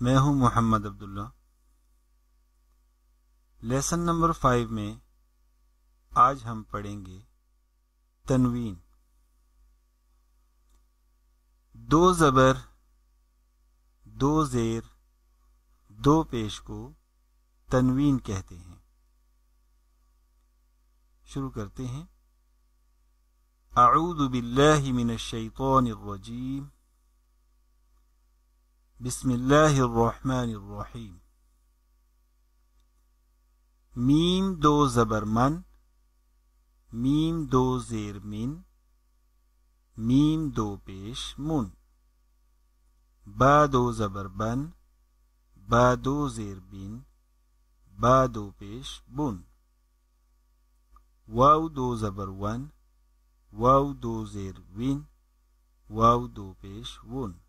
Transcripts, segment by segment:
मैं हूं Mohammad Abdullah. Lesson number 5 में आज हम पढ़ेंगे तनवीन। दो ज़बर, दो ज़ेर, दो पेश को तनवीन कहते हैं। शुरू करते हैं। अऊज़ु बिल्लाहि मिनश शैतानिर रजीम। बिस्मिल्लाहिर रहमानिर रहीम। मीम दो ज़बर मन, मीम दो ज़ेर मिन, मीम दो पेश मुन। बा दो ज़बर बन, बा दो ज़ेर बिन, बा दो पेश बुन। वाव दो ज़बर वन, वाव दो ज़ेर विन, वाव दो पेश वुन।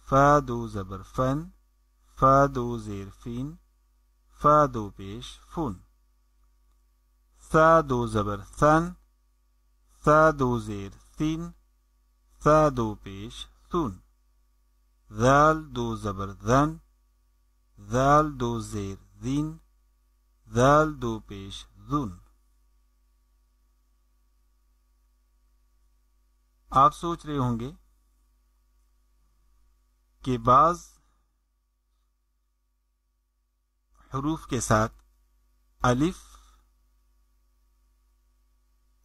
फा दो ज़बर फन, फा दो ज़ेर फिन, फा दो पेश फुन। सा दो ज़बर सन, सा दो ज़ेर सिन, सा दो पेश सुन। ज़ाल दो ज़बर ज़न, ज़ाल दो ज़ेर ज़िन, ज़ाल दो पेश ज़ुन। आप सोच रहे होंगे कि बाज़ हरूफ के साथ अलिफ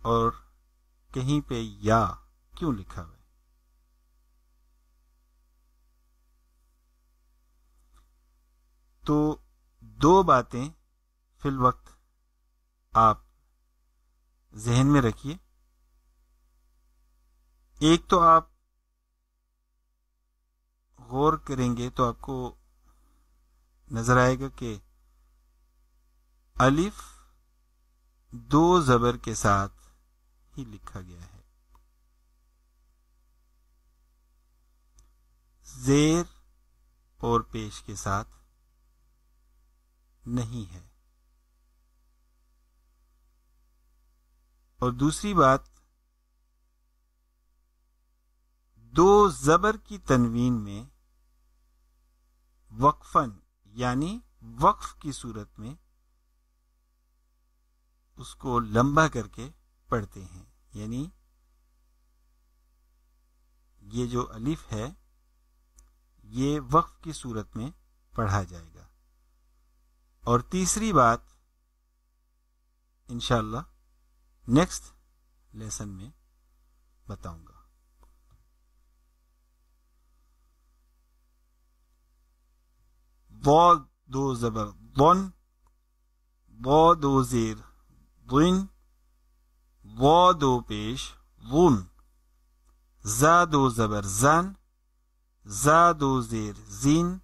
और कहीं पे या क्यों लिखा हुआ है। तो दो बातें फिल वक्त आप जहन में रखिए। एक तो आप गौर करेंगे तो आपको नजर आएगा कि अलिफ दो ज़बर के साथ ही लिखा गया है, ज़ेर और पेश के साथ नहीं है। और दूसरी बात, दो ज़बर की तनवीन में वक्फन यानी वक्फ की सूरत में उसको लंबा करके पढ़ते हैं। यानी ये जो अलिफ है ये वक्फ की सूरत में पढ़ा जाएगा। और तीसरी बात इंशाअल्लाह नेक्स्ट लेसन में बताऊंगा। वो दो ज़बर वन, वो दो ज़ेर विन, वो दो पेश वुन। जा दो ज़बर जन, जा दो ज़ेर जिन,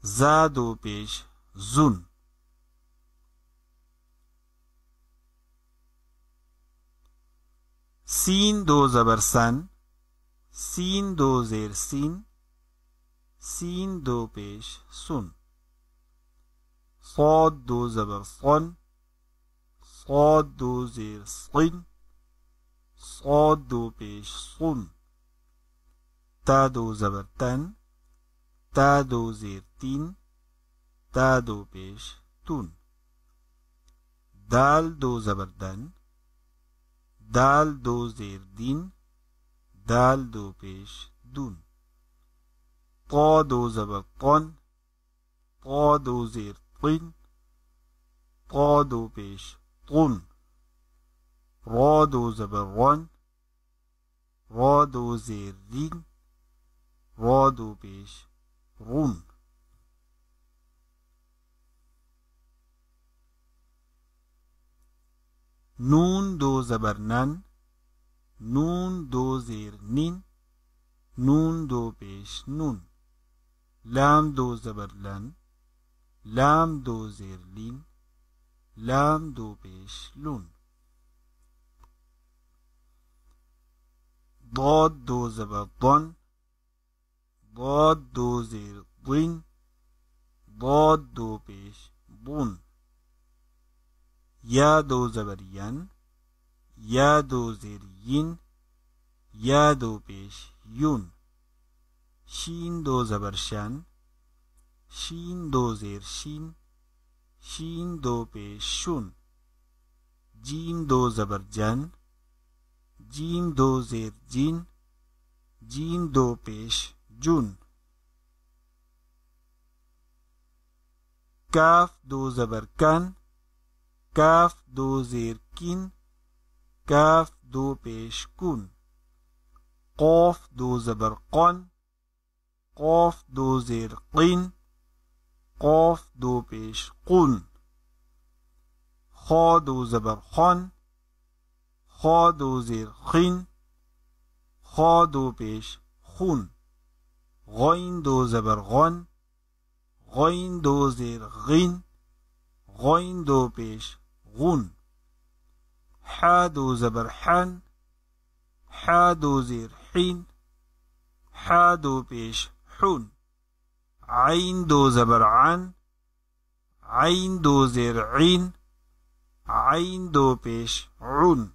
जा दो पेश जुन। सीन दो ज़बर सन, सीन दो ज़ेर सीन, सीन दो पेश सुन। सौद दो ज़बर सन, सौद दो ज़ेर सिन, सौद दो पेश सुन। ता दो ज़बर तन, ता दो ज़ेर तीन, ता दो पेश तुन। दाल दो ज़बर दन, दाल दो ज़ेर दिन, दाल दो पेश दुन। पौ दो ज़बर पौन, पौ दो ज़ेर तिन, पौ दो पेश तुन। रौ दो ज़बर रौन, रौ दो ज़ेर रिन, रौ दो पेश रुन। नून दो ज़बर नन, नून दो ज़ेर निन, नून दो पेश नून। लाम दो ज़बर लन, लाम दो ज़ेर लिन, लाम दो पेश लुन। बौद दो ज़बर बन, बौद दो ज़ेर बिन, बौद दो पेश बुन। या दो ज़बर यन, या दो ज़ेर यिन, या दो पेश युन। शीन दो ज़बर शन, शीन दो ज़ेर शीन, शीन दो पेश शुन, जीम दो ज़बर जन, जीम दो ज़ेर जिन, जीम दो पेश जुन, काफ दो ज़बर कन, काफ दो ज़ेर किन, काफ दो पेश कुन, कौफ दो ज़बर कौन, कौफ दो ज़ेर किन, कौफ दो पेश कुन, खौ दो ज़बर खौन, खौ दो ज़ेर खिन, खौ दो पेश खून, गौइन दो ज़बर गौन, गौइन दो ज़ेर गिन, गौइन दो पेश गुन, हा दो ज़बर हन, हा दो ज़ेर हिन, हा दो पेश हुन, आइन दो ज़बर आन, आइन दो ज़ेर इन, आइन दो पेश उन,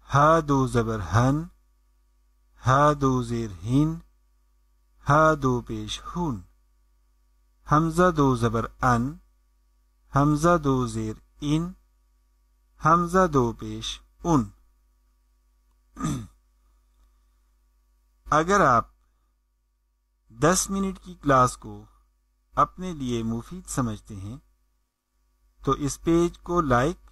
हा दो ज़बर हन, हा दो ज़ेर हिन, हा दो पेश हुन, हमज़ा दो ज़बर अन, हमज़ा दो ज़ेर इन, हमज़ा दो पेश उन। अगर आप 10 मिनट की क्लास को अपने लिए मुफीद समझते हैं तो इस पेज को लाइक